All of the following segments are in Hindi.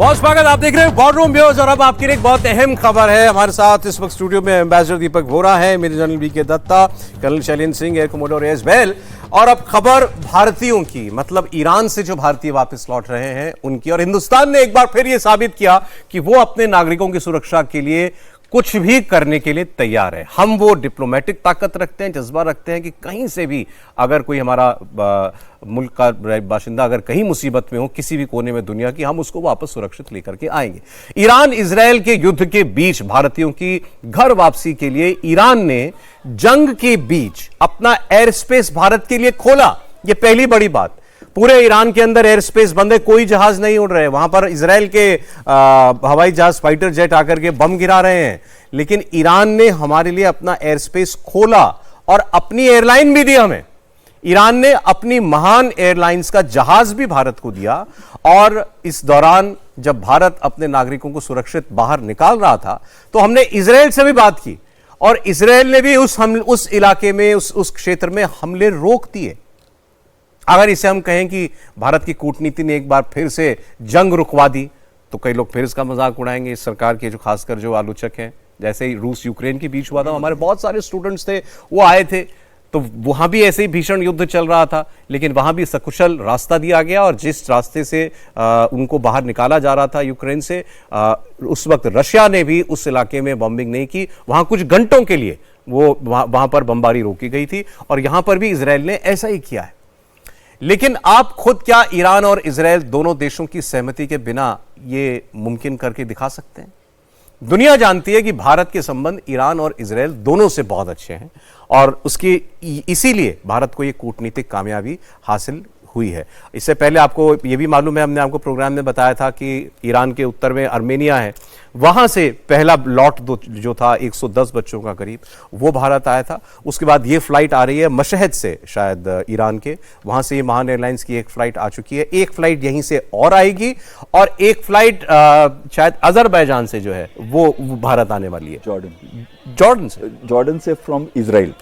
बहुत स्वागत, आप देख रहे हैं वॉर व्यूज और अब आपके लिए एक बहुत अहम खबर है। हमारे साथ इस वक्त स्टूडियो में एम्बेसडर दीपक वोरा है, major general V K Datta, colonel Shailendra Singh, air commodore S बैल। और अब खबर भारतीयों की, मतलब ईरान से जो भारतीय वापस लौट रहे हैं उनकी। और हिंदुस्तान ने एक बार फिर यह साबित किया कि वो अपने नागरिकों की सुरक्षा के लिए कुछ भी करने के लिए तैयार है। हम वो डिप्लोमेटिक ताकत रखते हैं, जज्बा रखते हैं कि कहीं से भी अगर कोई हमारा मुल्क का बाशिंदा अगर कहीं मुसीबत में हो, किसी भी कोने में दुनिया की, हम उसको वापस सुरक्षित लेकर के आएंगे। ईरान इजरायल के युद्ध के बीच भारतीयों की घर वापसी के लिए ईरान ने जंग के बीच अपना एयर स्पेस भारत के लिए खोला। यह पहली बड़ी बात। पूरे ईरान के अंदर एयर स्पेस बंद है, कोई जहाज नहीं उड़ रहे। वहां पर इजरायल के हवाई जहाज, फाइटर जेट आकर के बम गिरा रहे हैं, लेकिन ईरान ने हमारे लिए अपना एयर स्पेस खोला और अपनी एयरलाइन भी दी हमें। ईरान ने अपनी महान एयरलाइंस का जहाज भी भारत को दिया। और इस दौरान जब भारत अपने नागरिकों को सुरक्षित बाहर निकाल रहा था तो हमने इजरायल से भी बात की और इजरायल ने भी उस इलाके में, उस क्षेत्र में हमले रोक दिए। अगर इसे हम कहें कि भारत की कूटनीति ने एक बार फिर से जंग रुकवा दी तो कई लोग फिर इसका मजाक उड़ाएंगे। इस सरकार के जो खासकर जो आलोचक हैं, जैसे ही रूस यूक्रेन के बीच हुआ था, हमारे बहुत सारे स्टूडेंट्स थे, वो आए थे, तो वहां भी ऐसे ही भीषण युद्ध चल रहा था, लेकिन वहां भी सकुशल रास्ता दिया गया। और जिस रास्ते से उनको बाहर निकाला जा रहा था यूक्रेन से, उस वक्त रशिया ने भी उस इलाके में बॉम्बिंग नहीं की। वहां कुछ घंटों के लिए वहां पर बमबारी रोकी गई थी और यहां पर भी इजरायल ने ऐसा ही किया है। लेकिन आप खुद क्या ईरान और इजरायल दोनों देशों की सहमति के बिना यह मुमकिन करके दिखा सकते हैं? दुनिया जानती है कि भारत के संबंध ईरान और इजरायल दोनों से बहुत अच्छे हैं और उसकी इसीलिए भारत को यह कूटनीतिक कामयाबी हासिल हुई है। इससे पहले आपको यह भी मालूम है, हमने आपको प्रोग्राम में बताया था कि ईरान के उत्तर में आर्मेनिया है, वहां से पहला लॉट जो था 110 बच्चों का करीब, वो भारत आया था। उसके बाद ये फ्लाइट आ रही है मशहद से, शायद ईरान के, वहां से ये महान एयरलाइंस की एक फ्लाइट आ चुकी है। एक फ्लाइट यहीं से और आएगी और एक फ्लाइट शायद अजरबैजान से जो है वो भारत आने वाली है। जॉर्डन से फ्रॉम इजराइल,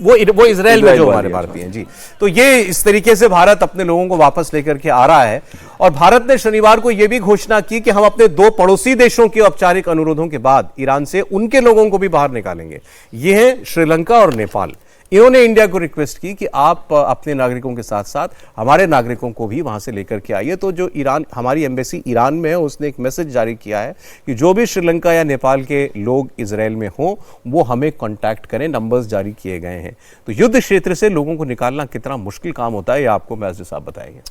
वो इजराइल में जो हमारे भारतीय हैं जी। तो ये इस तरीके से भारत अपने लोगों को वापस लेकर के आ रहा है। और भारत ने शनिवार को यह भी घोषणा की कि हम अपने दो पड़ोसी देशों के औपचारिक अनुरोधों के बाद ईरान से उनके लोगों को भी बाहर निकालेंगे। ये है श्रीलंका और नेपाल। इन्होंने इंडिया को रिक्वेस्ट की कि आप अपने नागरिकों के साथ साथ हमारे नागरिकों को भी वहां से लेकर के आइए। तो जो ईरान, हमारी एम्बेसी ईरान में है, उसने एक मैसेज जारी किया है कि जो भी श्रीलंका या नेपाल के लोग इजरायल में हों वो हमें कांटेक्ट करें। नंबर्स जारी किए गए हैं। तो युद्ध क्षेत्र से लोगों को निकालना कितना मुश्किल काम होता है, ये आपको मैसेज साहब बताएंगे।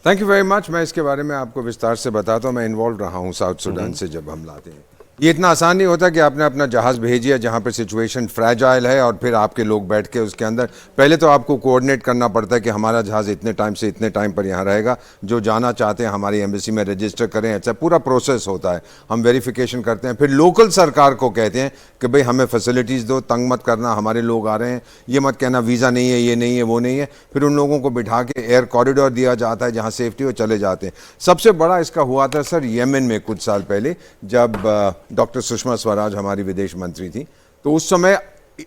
Thank you very much. मैं इसके बारे में आपको विस्तार से बताता हूँ। मैं इन्वॉल्व रहा हूँ साउथ सुडान से जब हम लाते हैं। ये इतना आसान नहीं होता कि आपने अपना जहाज भेजिए जहाँ पे सिचुएशन फ्रैजाइल है और फिर आपके लोग बैठ के उसके अंदर, पहले तो आपको कोऑर्डिनेट करना पड़ता है कि हमारा जहाज इतने टाइम से इतने टाइम पर यहाँ रहेगा, जो जाना चाहते हैं हमारी एम्बेसी में रजिस्टर करें। अच्छा, पूरा प्रोसेस होता है। हम वेरिफिकेशन करते हैं, फिर लोकल सरकार को कहते हैं कि भाई हमें फैसिलिटीज़ दो, तंग मत करना, हमारे लोग आ रहे हैं, ये मत कहना वीज़ा नहीं है, ये नहीं है, वो नहीं है। फिर उन लोगों को बिठा के एयर कॉरिडोर दिया जाता है जहाँ सेफ्टी हो, चले जाते हैं। सबसे बड़ा इसका हुआ था सर येमेन में कुछ साल पहले, जब डॉक्टर सुषमा स्वराज हमारी विदेश मंत्री थी। तो उस समय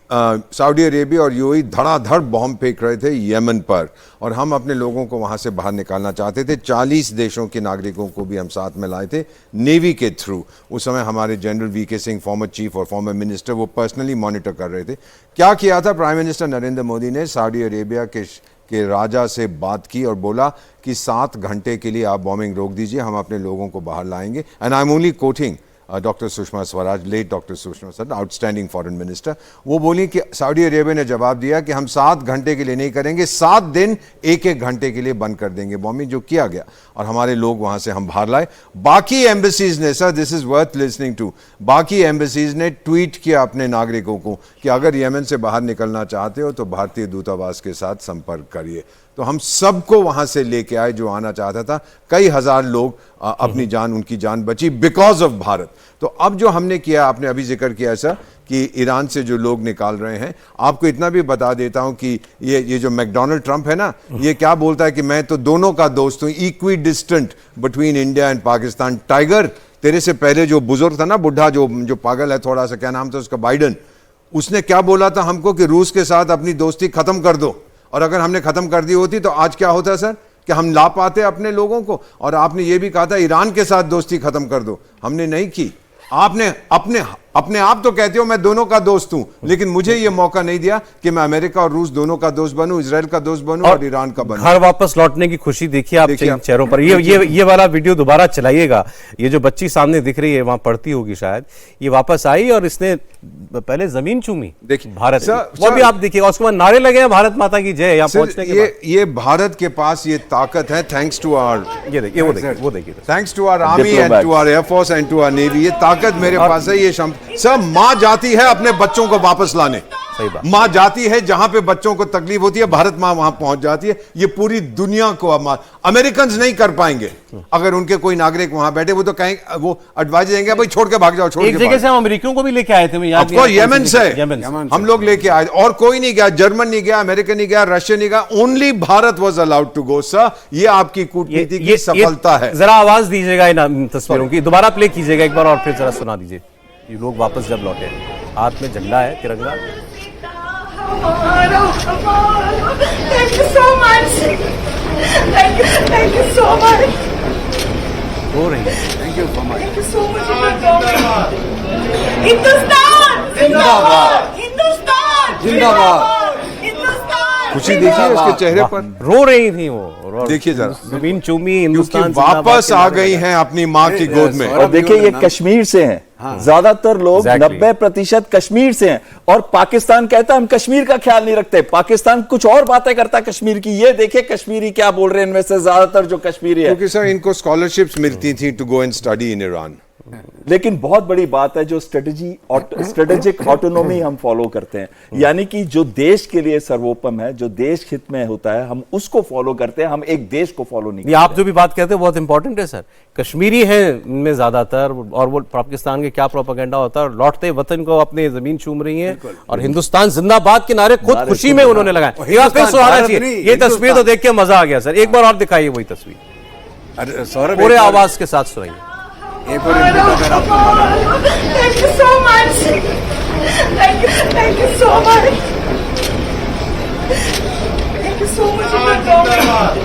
सऊदी अरेबिया और यूएई धड़ाधड़ बॉम्ब फेंक रहे थे येमन पर और हम अपने लोगों को वहां से बाहर निकालना चाहते थे। 40 देशों के नागरिकों को भी हम साथ में लाए थे नेवी के थ्रू। उस समय हमारे general VK Singh, former chief और फॉर्मर मिनिस्टर, वो पर्सनली मॉनिटर कर रहे थे। क्या किया था प्राइम मिनिस्टर नरेंद्र मोदी ने? सऊदी अरेबिया के राजा से बात की और बोला कि 7 घंटे के लिए आप बॉम्बिंग रोक दीजिए, हम अपने लोगों को बाहर लाएंगे। And I am only quoting doctor Sushma Swaraj, late doctor Sushma Swaraj, outstanding foreign minister. वो बोली कि सऊदी अरेबिया ने जवाब दिया कि हम 7 घंटे के लिए नहीं करेंगे, 7 दिन 1-1 घंटे के लिए बंद कर देंगे बॉम्बिंग, जो किया गया और हमारे लोग वहां से हम बाहर लाए। बाकी एम्बेसीज ने, sir this is worth listening to, बाकी एम्बेसीज ने ट्वीट किया अपने नागरिकों को कि अगर येमेन से बाहर निकलना चाहते हो तो भारतीय दूतावास के साथ संपर्क करिए। तो हम सबको वहां से लेके आए जो आना चाहता था। कई हजार लोग अपनी जान, उनकी जान बची बिकॉज ऑफ भारत। तो अब जो हमने किया, आपने अभी जिक्र किया सर कि ईरान से जो लोग निकाल रहे हैं, आपको इतना भी बता देता हूं कि ये जो मैकडोनल्ड ट्रंप है ना, ये क्या बोलता है कि मैं तो दोनों का दोस्त हूं, equi distant between India and Pakistan. Tiger, तेरे से पहले जो बुजुर्ग था ना, बुढ़ा जो पागल है थोड़ा सा, क्या नाम था उसका, बाइडन, उसने क्या बोला था हमको कि रूस के साथ अपनी दोस्ती खत्म कर दो। और अगर हमने खत्म कर दी होती तो आज क्या होता सर? कि हम ला पाते अपने लोगों को? और आपने ये भी कहा था ईरान के साथ दोस्ती खत्म कर दो, हमने नहीं की। आपने अपने आप तो कहते हो मैं दोनों का दोस्त हूं, लेकिन मुझे यह मौका नहीं दिया कि मैं अमेरिका और रूस दोनों का दोस्त बनूं, इजराइल का दोस्त बनूं और ईरान का बनूं। घर वापस लौटने की खुशी देखिए आप चेहरों पर। ये वाला वीडियो दोबारा चलाइएगा। ये जो बच्ची सामने दिख रही है, वहां पढ़ती होगी शायद, ये वापस आई और इसने पहले जमीन चूमी देखिए भारत, वो भी आप देखिएगा। उसके बाद नारे लगे हैं भारत माता की जय यहाँ पहुंचने के बाद। ये भारत के पास ये ताकत है, थैंक्स टू आवर, ये देखिए वो देखिए thanks to our army and to our air force and to our navy. ये ताकत मेरे पास है। ये सब माँ जाती है अपने बच्चों को वापस लाने। सही बात। माँ जाती है जहां पे बच्चों को तकलीफ होती है, भारत माँ वहां पहुंच जाती है। ये पूरी दुनिया को अमेरिकन नहीं कर पाएंगे। अगर उनके कोई नागरिक वहां बैठे, वो तो कहेंगे, वो एडवाइस देंगे भाई छोड़ के भाग जाओ, छोड़ के। एक जगह से हम अमेरिकियों को भी लेके आए थे, यमन से हम लोग लेके आए, और कोई नहीं गया। जर्मन नहीं गया, अमेरिका नहीं गया, रशिया नहीं गया, only Bharat was allowed to go. Sir, ये आपकी कूटनीति की सफलता है। जरा आवाज दीजिएगा इन तस्वीरों की, दोबारा प्ले कीजिएगा एक बार और फिर जरा सुना दीजिए। ये लोग वापस जब लौटे, हाथ में झंडा है, तिरंगा। Thank you so much. Thank you so much. रो रही है। Thank you so much for coming. Hindustan जिंदाबाद, हिंदुस्तान जिंदाबाद, हिंदुस्तान। खुशी देखिए उसके चेहरे पर, रो रही थी वो। देखिए जरा, जमीन चूमी, हिंदुस्तान वापस आ गई हैं अपनी माँ की गोद में। और देखिए ये कश्मीर से हैं, ज्यादातर लोग 90% कश्मीर से हैं, और पाकिस्तान कहता है हम कश्मीर का ख्याल नहीं रखते। पाकिस्तान कुछ और बातें करता है कश्मीर की। ये देखिए कश्मीरी क्या बोल रहे हैं, इनमें से ज्यादातर जो कश्मीरी है, क्योंकि सर इनको स्कॉलरशिप्स मिलती थी to go and study in Iran. लेकिन बहुत बड़ी बात है जो स्ट्रेटेजिक ऑटोनॉमी हम फॉलो करते हैं, यानी कि जो देश के लिए सर्वोपम है, जो देश हित में होता है, हम उसको फॉलो करते हैं, हम एक देश को फॉलो नहीं। आप जो भी बात कहते हैं बहुत इंपॉर्टेंट है सर। कश्मीरी हैं इनमें ज्यादातर, और वो पाकिस्तान के क्या प्रोपेगेंडा होता है, लौटते वतन को अपने जमीन चूम रही हैं, और हिंदुस्तान जिंदाबाद के नारे खुद खुशी में उन्होंने लगाए। ये तस्वीर तो देख के मजा आ गया सर। एक बार और दिखाइए वही तस्वीर, पूरे आवाज के साथ सुनाइए। Thank you so much. Thank you so much. Thank you so much for coming.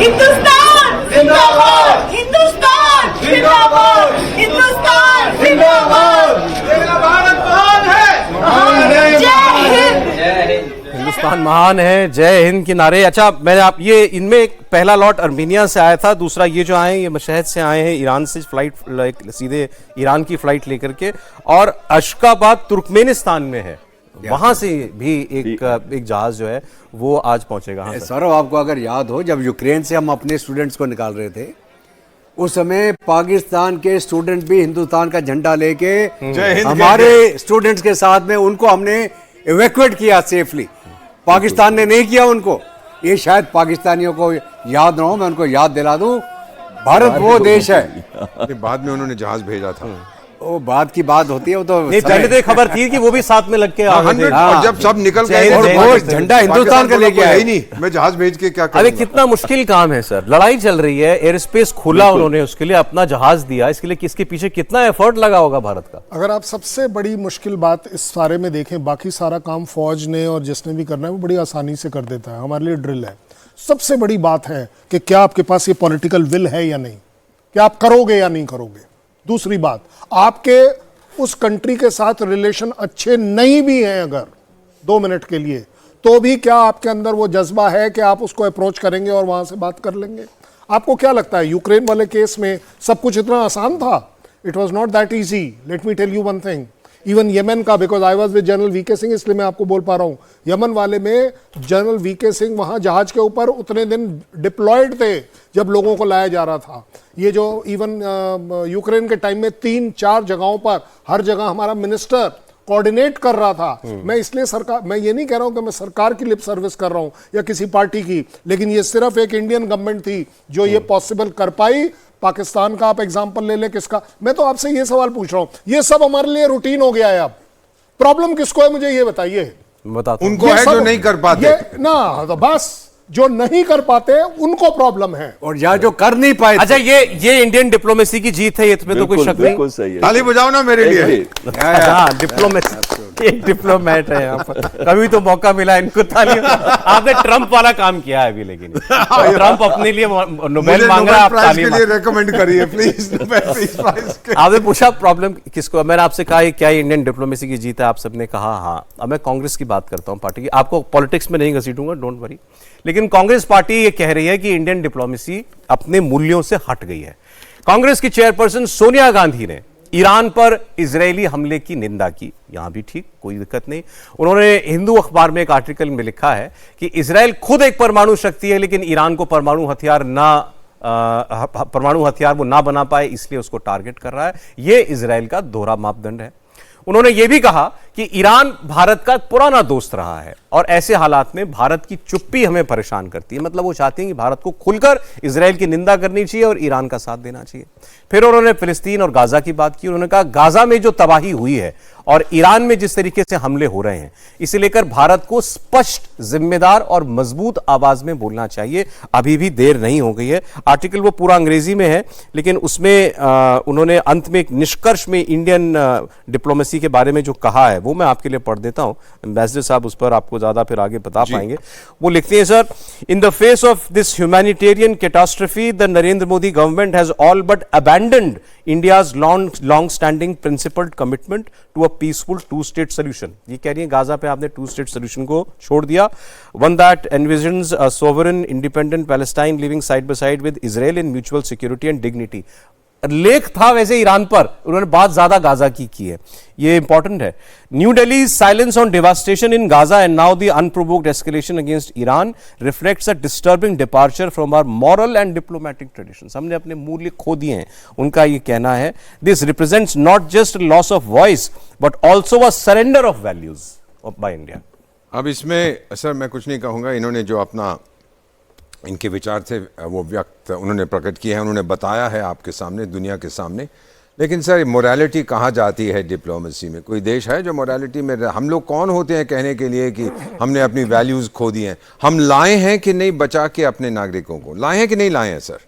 Hindustan जिंदाबाद, हिंदुस्तान जिंदाबाद, हिंदुस्तान जिंदाबाद। मेरा भारत महान है। जय हिंद। हिंदुस्तान महान है, जय हिंद के नारे। अच्छा, मैंने आप ये इनमें एक पहला लॉट आर्मीनिया से आया था, दूसरा ये जो आए हैं ये मशहद से आए हैं, ईरान से फ्लाइट, सीधे ईरान की फ्लाइट लेकर के, और अशकाबाद तुर्कमेनिस्तान में है, वहां से भी एक जहाज जो है वो आज पहुंचेगा। हाँ सौरभ, आपको अगर याद हो, जब यूक्रेन से हम अपने स्टूडेंट्स को निकाल रहे थे, उस समय पाकिस्तान के स्टूडेंट भी हिंदुस्तान का झंडा लेके हमारे स्टूडेंट्स के साथ में उनको हमने इवैक्यूएट किया सेफली। पाकिस्तान ने नहीं किया उनको। ये शायद पाकिस्तानियों को याद ना हो, मैं उनको याद दिला दूं, भारत वो देश है। बाद में उन्होंने जहाज भेजा था, वो बाद की बात होती है। वो तो नहीं, पहले तो खबर थी कि वो भी साथ में लग के आ गए थे। और जब सब निकल गए और वो झंडा हिंदुस्तान का लेके आए। नहीं, मैं जहाज भेज के क्या अरे कितना मुश्किल काम है सर, लड़ाई चल रही है, एयर स्पेस खुला, उन्होंने उसके लिए अपना जहाज दिया, इसके लिए किसके पीछे कितना एफर्ट लगा होगा भारत का। अगर आप सबसे बड़ी मुश्किल बात इस सारे में देखें, बाकी सारा काम फौज ने और जिसने भी करना है वो बड़ी आसानी से कर देता है, हमारे लिए ड्रिल है। सबसे बड़ी बात है कि क्या आपके पास ये पॉलिटिकल विल है या नहीं, क्या आप करोगे या नहीं करोगे। दूसरी बात, आपके उस कंट्री के साथ रिलेशन अच्छे नहीं भी हैं अगर 2 मिनट के लिए, तो भी क्या आपके अंदर वो जज्बा है कि आप उसको अप्रोच करेंगे और वहां से बात कर लेंगे। आपको क्या लगता है यूक्रेन वाले केस में सब कुछ इतना आसान था? It was not that easy. Let me tell you one thing, even Yemen का, because I was with general VK Singh, इसलिए मैं आपको बोल पा रहा हूं, यमन वाले में जनरल वीके सिंह वहां जहाज के ऊपर उतने दिन डिप्लॉयड थे जब लोगों को लाया जा रहा था। ये जो इवन यूक्रेन के टाइम में 3-4 जगहों पर हर जगह हमारा मिनिस्टर कोऑर्डिनेट कर रहा था। मैं इसलिए सरकार, मैं ये नहीं कह रहा हूं कि मैं सरकार की लिप सर्विस कर रहा हूं या किसी पार्टी की, लेकिन ये सिर्फ एक इंडियन गवर्नमेंट थी जो ये पॉसिबल कर पाई। पाकिस्तान का आप एग्जांपल ले लें, किसका, मैं तो आपसे ये सवाल पूछ रहा हूं, ये सब हमारे लिए रूटीन हो गया है। अब प्रॉब्लम किसको है मुझे ये बताइए। बताता उनको है जो नहीं कर पाते ना, तो बस जो नहीं कर पाते उनको प्रॉब्लम है। और यहाँ जो कर नहीं पाए अच्छा, ये इंडियन डिप्लोमेसी की जीत है, इसमें तो कोई शक नहीं। बिल्कुल सही है। ताली बजाओ ना मेरे लिए। हाँ, डिप्लोमेसी, एक डिप्लोमेट है यहाँ पर। कभी तो मौका मिला इनको ताली। आपने ट्रंप वाला काम किया है अभी, लेकिन ट्रंप अपने लिए नोबेल मांग रहा है, आप ताली के लिए रेकमेंड करिए प्लीज। आपने पूछा प्रॉब्लम किसको, मैंने आपसे कहा क्या ये इंडियन डिप्लोमेसी की जीत है, आप सबने कहा हाँ। अब मैं कांग्रेस की बात करता हूँ, पार्टी की। आपको पॉलिटिक्स में नहीं घसीटूंगा, डोंट वरी। लेकिन कांग्रेस पार्टी ये कह रही है कि इंडियन डिप्लोमेसी अपने मूल्यों से हट गई है। कांग्रेस की चेयरपर्सन सोनिया गांधी ने ईरान पर इजरायली हमले की निंदा की, यहां भी ठीक, कोई दिक्कत नहीं। उन्होंने हिंदू अखबार में एक आर्टिकल में लिखा है कि इजरायल खुद एक परमाणु शक्ति है, लेकिन ईरान को परमाणु हथियार वो ना बना पाए, इसलिए उसको टारगेट कर रहा है। यह इजरायल का दोहरा मापदंड है। उन्होंने यह भी कहा कि ईरान भारत का पुराना दोस्त रहा है और ऐसे हालात में भारत की चुप्पी हमें परेशान करती है। मतलब वो चाहते हैं कि भारत को खुलकर इजरायल की निंदा करनी चाहिए और ईरान का साथ देना चाहिए। फिर उन्होंने फिलिस्तीन और गाजा की बात की। उन्होंने कहा गाजा में जो तबाही हुई है और ईरान में जिस तरीके से हमले हो रहे हैं, इसे लेकर भारत को स्पष्ट, जिम्मेदार और मजबूत आवाज में बोलना चाहिए। अभी भी देर नहीं हो गई है। आर्टिकल वो पूरा अंग्रेजी में है, लेकिन उसमें उन्होंने अंत में एक निष्कर्ष में इंडियन डिप्लोमेसी के बारे में जो कहा है वो मैं आपके लिए पढ़ देता हूं। एम्बेसडर साहब उस पर आपको ज्यादा फिर आगे बता पाएंगे। वो लिखते हैं, sir, in the face of this humanitarian catastrophe the Narendra Modi government has all but abandoned India's long-standing principled commitment to a peaceful two-state solution. ये कह रही है गाजा पे आपने two-state solution को छोड़ दिया. One that envisions a sovereign, independent Palestine living side by side with Israel in mutual security and dignity. लेख था वैसे ईरान पर, उन्होंने बात ज्यादा गाजा की है, ये इंपॉर्टेंट है। New Delhi silence on devastation in Gaza and now the unprovoked escalation against Iran reflects a disturbing departure from our moral and diplomatic traditions. हमने अपने मूल्य खो दिए हैं, उनका ये कहना है। This represents not just loss of voice but also a surrender of values by India. अब इसमें सर मैं कुछ नहीं कहूंगा, इन्होंने जो अपना इनके विचार थे वो व्यक्त उन्होंने प्रकट किए हैं, उन्होंने बताया है आपके सामने, दुनिया के सामने। लेकिन सर मोरालिटी कहाँ जाती है डिप्लोमेसी में? कोई देश है जो मोरालिटी में? हम लोग कौन होते हैं कहने के लिए कि हमने अपनी वैल्यूज़ खो दी हैं? हम लाए हैं कि नहीं बचा के अपने नागरिकों को? लाए हैं कि नहीं लाए हैं सर?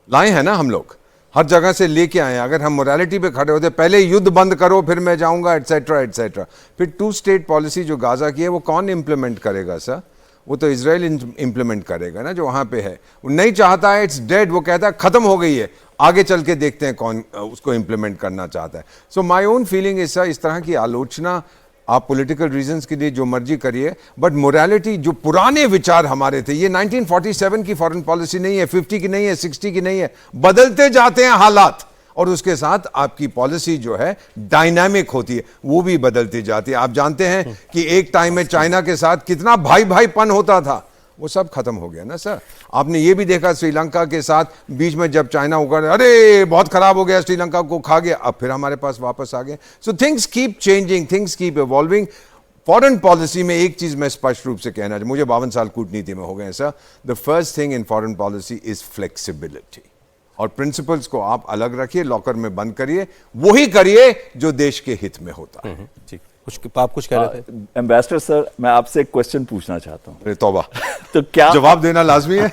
लाए हैं ना, हम लोग हर जगह से लेके आए हैं। अगर हम मोरालिटी पे खड़े होते, पहले युद्ध बंद करो फिर मैं जाऊँगा एटसेट्रा एटसेट्रा, फिर 2 स्टेट पॉलिसी जो गाजा की है वो कौन इम्प्लीमेंट करेगा सर? वो तो इजराइल इंप्लीमेंट करेगा ना, जो वहां पे है। वो नहीं चाहता है, इट्स डेड, वो कहता है खत्म हो गई है, आगे चल के देखते हैं कौन उसको इंप्लीमेंट करना चाहता है। So my own feeling is इस तरह की आलोचना आप पॉलिटिकल रीजंस के लिए जो मर्जी करिए, बट मोरालिटी जो पुराने विचार हमारे थे, ये 1947 की फॉरेन पॉलिसी नहीं है, 50 की नहीं है, 60 की नहीं है। बदलते जाते हैं हालात और उसके साथ आपकी पॉलिसी जो है डायनामिक होती है, वो भी बदलती जाती है। आप जानते हैं कि एक टाइम में चाइना के साथ कितना भाई भाईपन होता था, वो सब खत्म हो गया ना सर। आपने ये भी देखा श्रीलंका के साथ, बीच में जब चाइना उगड़, अरे बहुत खराब हो गया, श्रीलंका को खा गया, अब फिर हमारे पास वापस आ गए। So things keep changing, things keep evolving. Foreign policy में एक चीज मैं स्पष्ट रूप से कहना, मुझे 52 साल कूटनीति में हो गए sir, the first thing in foreign policy is flexibility. और प्रिंसिपल्स को आप अलग रखिए, लॉकर में बंद करिए, वही करिए जो देश के हित में होता है। ठीक, आप कुछ कह रहे थे? एम्बेसडर सर, मैं आपसे एक क्वेश्चन पूछना चाहता हूं। अरे तौबा, तो क्या जवाब देना लाजमी है?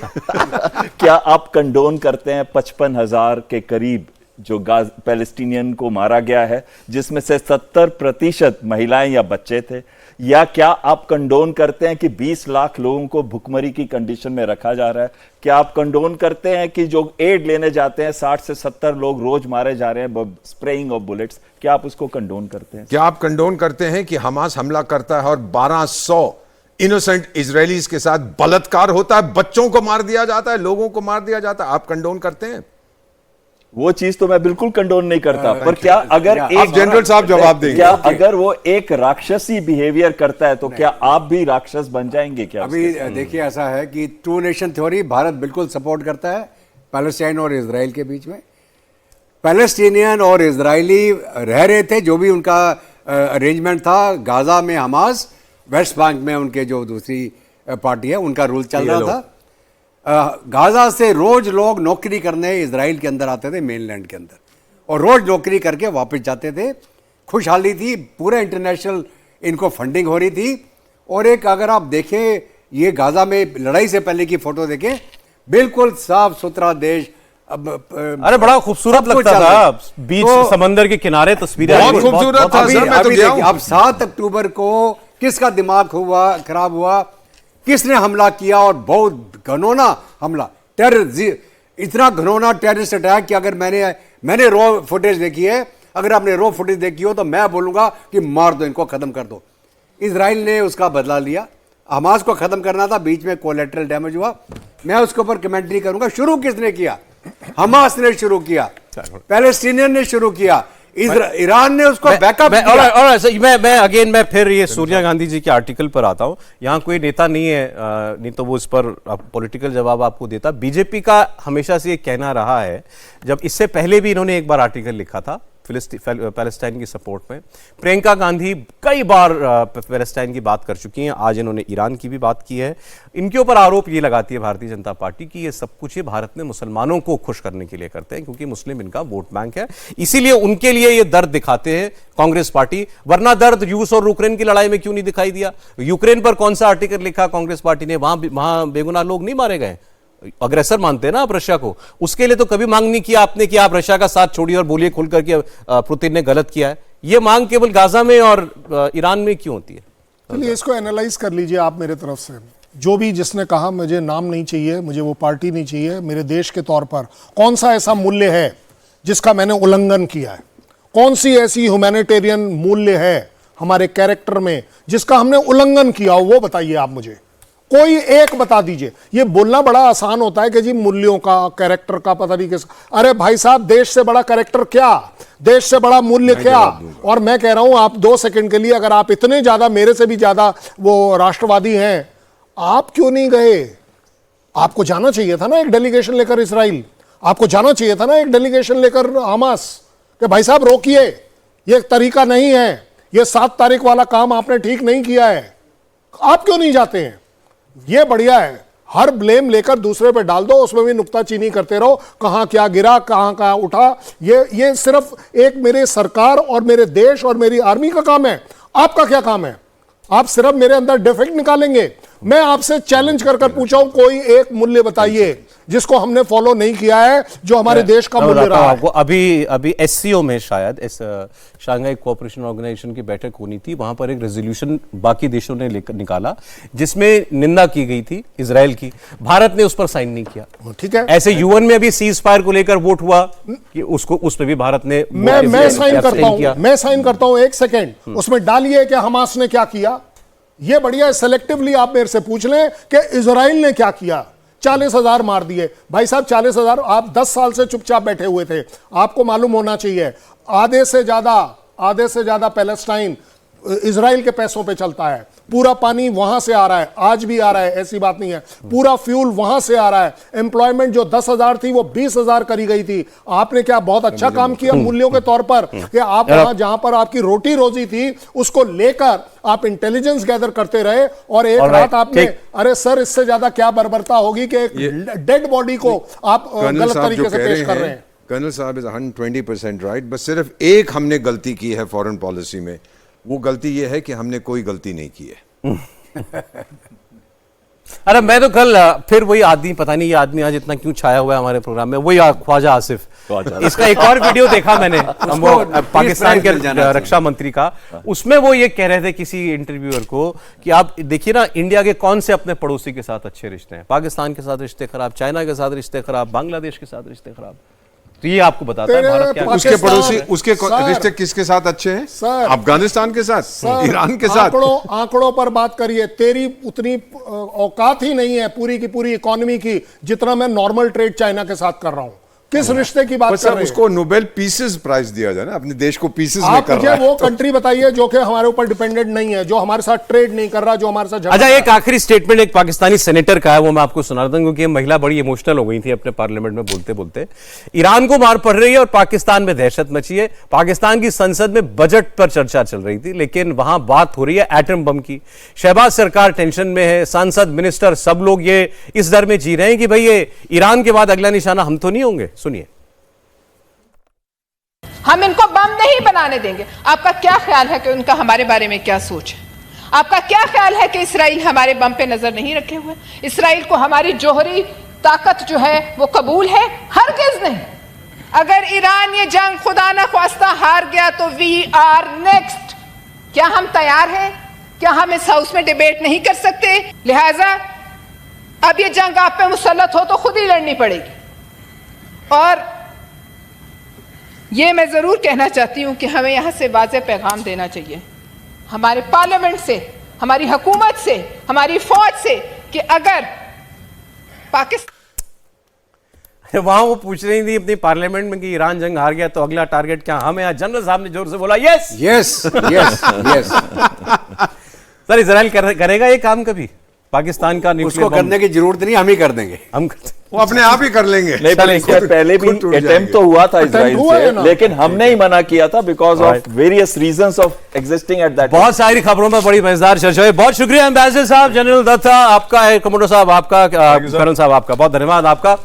क्या आप कंडोन करते हैं 55,000 के करीब जो पैलेस्टीनियन को मारा गया है, जिसमें से 70% महिलाएं या बच्चे थे? या क्या आप कंडोन करते हैं कि 20 लाख लोगों को भुखमरी की कंडीशन में रखा जा रहा है? क्या आप कंडोन करते हैं कि जो एड लेने जाते हैं 60 से 70 लोग रोज मारे जा रहे हैं स्प्रेइंग ऑफ बुलेट्स? क्या आप उसको कंडोन करते हैं? क्या आप कंडोन करते हैं कि हमास हमला करता है और 1200 इनोसेंट इजरायलीज के साथ बलात्कार होता है, बच्चों को मार दिया जाता है, लोगों को मार दिया जाता है? आप कंडोन करते हैं? वो चीज तो मैं बिल्कुल कंडोन नहीं करता, पर क्या अगर आप जनरल साहब जवाब देंगे? क्या अगर वो एक राक्षसी बिहेवियर करता है तो क्या आप भी राक्षस बन जाएंगे क्या? अभी देखिए, ऐसा है कि 2 नेशन थ्योरी भारत बिल्कुल सपोर्ट करता है पैलेस्टाइन और इजराइल के बीच में। पैलेस्टीनियन और इजरायली रह रहे थे, जो भी उनका अरेंजमेंट था। गाजा में हमास, वेस्ट बैंक में उनके जो दूसरी पार्टी है उनका रूल चल रहा था। गाजा से रोज लोग नौकरी करने इजराइल के अंदर आते थे, मेनलैंड के अंदर, और रोज नौकरी करके वापस जाते थे। खुशहाली थी, पूरे इंटरनेशनल इनको फंडिंग हो रही थी। और एक अगर आप देखें ये गाजा में लड़ाई से पहले की फोटो देखें, बिल्कुल साफ सुथरा देश। अरे बड़ा खूबसूरत लगता था, बीच समंदर के किनारे तस्वीरें। बहुत खूबसूरत था सर, मैं तो गया हूं। अब 7 अक्टूबर को किसका दिमाग खराब हुआ, किसने हमला किया, और बहुत घनौना हमला, इतना घनौना टेररिस्ट अटैक कि अगर मैंने रॉ फुटेज देखी है, अगर आपने रॉ फुटेज देखी हो तो मैं बोलूंगा कि मार दो इनको, खत्म कर दो। इजराइल ने उसका बदला लिया, हमास को खत्म करना था, बीच में कोलेटरल डैमेज हुआ। मैं उसके ऊपर कमेंट्री करूंगा। शुरू किसने किया? हमास ने शुरू किया, पैलेस्टीनियन ने शुरू किया, ईरान ने उसको बैकअप किया। मैं फिर ये सोनिया गांधी जी के आर्टिकल पर आता हूं। यहाँ कोई नेता नहीं है, नहीं तो वो इस पर पॉलिटिकल जवाब आपको देता। बीजेपी का हमेशा से ये कहना रहा है, जब इससे पहले भी इन्होंने एक बार आर्टिकल लिखा था पैलेस्टाइन की सपोर्ट में। प्रियंका गांधी कई बार पैलेस्टाइन की बात कर चुकी हैं, आज इन्होंने ईरान की भी बात की है। इनके ऊपर आरोप ये लगाती है भारतीय जनता पार्टी कि ये सब कुछ ये भारत में मुसलमानों को खुश करने के लिए करते हैं, क्योंकि मुस्लिम इनका वोट बैंक है, इसीलिए उनके लिए ये दर्द दिखाते हैं कांग्रेस पार्टी। वरना दर्द रूस और यूक्रेन की लड़ाई में क्यों नहीं दिखाई दिया? यूक्रेन पर कौन सा आर्टिकल लिखा कांग्रेस पार्टी ने? वहां बेगुनाह लोग नहीं मारे गए। अग्रेसर मानते हैं ना आप रशिया को, उसके लिए तो कभी मांग नहीं किया आपने कि आप रशिया का साथ छोड़िए और बोलिए खुलकर कि पुतिन ने गलत किया है। ये मांग केवल गाजा में और ईरान में क्यों होती है? चलिए इसको एनालाइज कर लीजिए आप मेरे तरफ से। जो भी जिसने कहा मुझे नाम नहीं चाहिए, मुझे वो पार्टी नहीं चाहिए, मेरे देश के तौर पर कौन सा ऐसा मूल्य है जिसका मैंने उल्लंघन किया है? कौन सी ऐसी ह्यूमैनिटेरियन मूल्य है हमारे कैरेक्टर में जिसका हमने उल्लंघन किया हो? वो बताइए आप मुझे, कोई एक बता दीजिए। ये बोलना बड़ा आसान होता है कि जी मूल्यों का, कैरेक्टर का पता नहीं किस। अरे भाई साहब, देश से बड़ा कैरेक्टर क्या, देश से बड़ा मूल्य क्या? और मैं कह रहा हूं, आप 2 सेकंड के लिए, अगर आप इतने ज्यादा, मेरे से भी ज्यादा वो राष्ट्रवादी हैं, आप क्यों नहीं गए? आपको जाना चाहिए था ना एक डेलीगेशन लेकर इजराइल, आपको जाना चाहिए था ना एक डेलीगेशन लेकर हमास, कि भाई साहब रोकिए, ये तरीका नहीं है, ये 7 तारीख वाला काम आपने ठीक नहीं किया है। आप क्यों नहीं जाते हैं? ये बढ़िया है, हर ब्लेम लेकर दूसरे पे डाल दो, उसमें भी नुक्ताचीनी करते रहो, कहां क्या गिरा, कहां उठा। ये सिर्फ एक मेरे सरकार और मेरे देश और मेरी आर्मी का काम है। आपका क्या काम है? आप सिर्फ मेरे अंदर डिफेक्ट निकालेंगे। मैं आपसे चैलेंज कर पूछा हूं, कोई एक मूल्य बताइए जिसको हमने फॉलो नहीं किया है, जो हमारे देश का मूल्य रहा है। आपको अभी एससीओ में शायद शांघाई कोऑपरेशन ऑर्गेनाइजेशन की बैठक होनी थी, वहां पर एक रेजोल्यूशन बाकी देशों ने निकाला जिसमें निंदा की गई थी इजराइल की। भारत ने उस पर साइन नहीं किया। ठीक है, ऐसे यूएन में अभी सीज फायर को लेकर वोट हुआ कि उस पर भी भारत ने मैं साइन करता हूं 1 सेकेंड, उसमें डालिए कि हमास ने क्या किया। ये बढ़िया, सेलेक्टिवली आप मेरे से पूछ लें कि इजराइल ने क्या किया। 40,000 मार दिए भाई साहब, 40,000। आप 10 साल से चुपचाप बैठे हुए थे, आपको मालूम होना चाहिए आधे से ज्यादा पैलेस्टाइन इजराइल के पैसों पे चलता है। पूरा पानी वहां से आ रहा है, आज भी आ रहा है, ऐसी बात नहीं है। पूरा फ्यूल वहां से आ रहा है। एम्प्लॉयमेंट जो 10,000 थी वो 20,000 करी गई थी। आपने क्या बहुत अच्छा काम किया मूल्यों के तौर पर कि आप वहां जहां पर आपकी रोटी रोजी थी उसको लेकर आप इंटेलिजेंस गैदर करते रहे, और एक रात आपने, अरे सर इससे ज्यादा क्या बर्बरता होगी कि एक डेड बॉडी को आप गलत तरीके से पेश कर रहे हैं। कर्नल साहब इज 120% राइट। बस सिर्फ एक हमने गलती की है फॉरेन पॉलिसी में, वो गलती ये है कि हमने कोई गलती नहीं की है। अरे मैं तो कल फिर वही आदमी, पता नहीं ये आदमी आज इतना क्यों छाया हुआ है हमारे प्रोग्राम में, वही ख्वाजा आसिफ। इसका एक और वीडियो देखा मैंने पाकिस्तान के रक्षा मंत्री का, उसमें वो ये कह रहे थे किसी इंटरव्यूअर को कि आप देखिए ना, इंडिया के कौन से अपने पड़ोसी के साथ अच्छे रिश्ते हैं? पाकिस्तान के साथ रिश्ते खराब, चाइना के साथ रिश्ते खराब, बांग्लादेश के साथ रिश्ते खराब। तो ये आपको बताता है भारत क्या, उसके पड़ोसी, उसके रिश्ते किसके साथ अच्छे हैं? सर, अफगानिस्तान के साथ, ईरान के साथ। आंकड़ों पर बात करिए। तेरी उतनी औकात ही नहीं है पूरी की पूरी इकोनॉमी की जितना मैं नॉर्मल ट्रेड चाइना के साथ कर रहा हूं। किस रिश्ते की बात कर रहे हैं? उसको नोबेल पीसेस प्राइज दिया जाए ना, अपने देश को पीसेस में कर रहा है। वो कंट्री बताइए जो कि हमारे ऊपर डिपेंडेंट नहीं है, जो हमारे साथ ट्रेड नहीं कर रहा, जो हमारे साथ। अच्छा, एक आखिरी स्टेटमेंट एक पाकिस्तानी सेनेटर का है, वो मैं आपको सुना रहा हूं, क्योंकि महिला बड़ी इमोशनल हो गई थी अपने पार्लियामेंट में बोलते बोलते। ईरान को मार पड़ रही है और पाकिस्तान में दहशत मची है। पाकिस्तान की संसद में बजट पर चर्चा चल रही थी, लेकिन वहां बात हो रही है एटम बम की। शहबाज सरकार टेंशन में है, सांसद, मिनिस्टर, सब लोग ये इस डर में जी रहे हैं कि भाई ये ईरान के बाद अगला निशाना हम तो नहीं होंगे। सुनिए। हम इनको बम नहीं बनाने देंगे। आपका क्या ख्याल है कि उनका हमारे बारे में क्या सोच है? आपका क्या ख्याल है कि इसराइल हमारे बम पे नजर नहीं रखे हुए? इसराइल को हमारी जोहरी ताकत जो है वो कबूल है? हरगिज नहीं। अगर ईरान ये जंग खुदा ना ख्वास्ता हार गया तो वी आर नेक्स्ट। क्या हम तैयार हैं? क्या हम इस हाउस में डिबेट नहीं कर सकते? लिहाजा अब ये जंग आप पे मुसल्लत हो तो खुद ही लड़नी पड़ेगी। और ये मैं जरूर कहना चाहती हूं कि हमें यहां से वाज़ेह पैगाम देना चाहिए हमारे पार्लियामेंट से, हमारी हुकूमत से, हमारी फौज से, कि अगर पाकिस्तान वहां वो पूछ रही थी अपनी पार्लियामेंट में कि ईरान जंग हार गया तो अगला टारगेट क्या हम हैं? जनरल साहब ने जोर से बोला yes yes yes yes. Sir Israel करेगा ये काम कभी? पाकिस्तान का उसको न्यूक्लियर करने की जरूरत नहीं, हम ही कर देंगे। हम वो अपने आप ही कर लेंगे। नहीं, पर इससे पहले भी अटेम्प्ट तो हुआ था इजराइल हुआ है से, ना। लेकिन हमने ही मना किया था because of various reasons of existing at that. बहुत सारी खबरों पर बड़ी मजेदार चर्चा हुई। बहुत शुक्रिया एम्बेसडर साहब, जनरल दत्ता आपका है, कमोडो साहब आपका, कर्नल साहब आपका, बहुत धन्यवाद आपका।